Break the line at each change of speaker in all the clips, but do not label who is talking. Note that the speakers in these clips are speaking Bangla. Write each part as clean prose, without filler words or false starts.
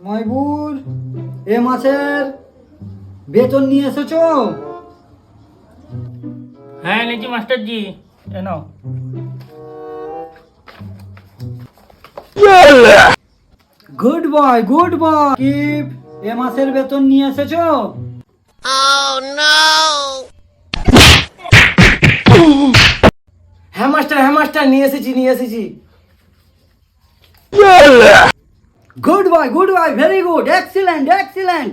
ময়বুর, এ মাসের বেতন নিয়ে এসেছো?
হ্যাঁ এনেছি মাস্টারজি, এ নাও।
Good boy, good boy. Keep, এ মাসের বেতন নিয়ে এসেছো?
হ্যাঁ মাস্টার নিয়ে এসেছি।
Good boy, very good, excellent.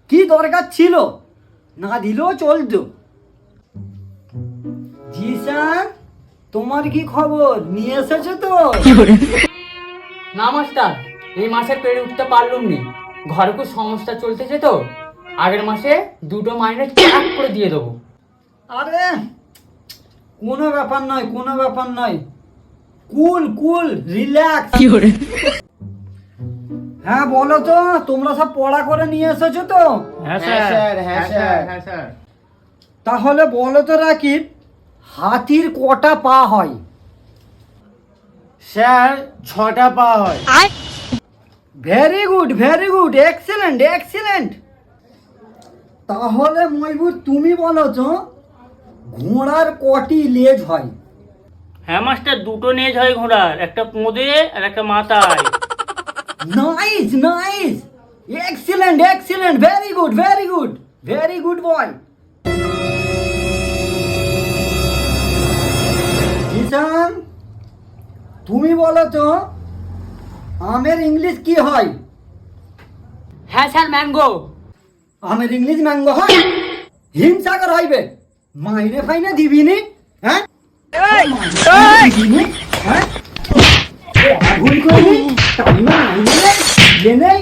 কি দরকার ছিল, না দিলেও চলতো। জিসান, তোমার কি খবর, নিয়ে এসেছো তো?
না মাস্টার, এই মাসে পেরে উঠতে পারলুম নি। ঘরে খুব সমস্যা চলতেছে তো, আগের মাসে 2টো মাইনে চাক করে দিয়ে দেবো।
আরে কোনো ব্যাপার নয়, কুল রিল্যাক্স। হ্যাঁ বলো তো, তোমরা সব পড়া করে নিয়ে এসেছো তো?
হ্যাঁ
স্যার।
তাহলে বলো তো রাকিব, হাতির কটা পা হয়?
স্যার 6টা পা হয়।
Very good, excellent. তাহলে ময়বুর তুমি বলো তো, ঘোড়ার কটি লেজ হয়?
হ্যাঁ মাস্টার, 2টো নেজ হয় ঘোড়ার, একটা পোঁদে আর একটা মাথায়।
Nice, excellent, very good boy. Zishan, তুমি বলো তো, আমের ইংলিশ কি হয়?
হ্যাঁ স্যার, ম্যাঙ্গো।
আমের ইংলিশ ম্যাঙ্গো হয়? হিমসাগর হইবে, মাইনে ফাইনে দিবিনি? হ্যাঁ দিবিনি? হ্যাঁ ভুল করবি, টাইমে মাইনে জেনেই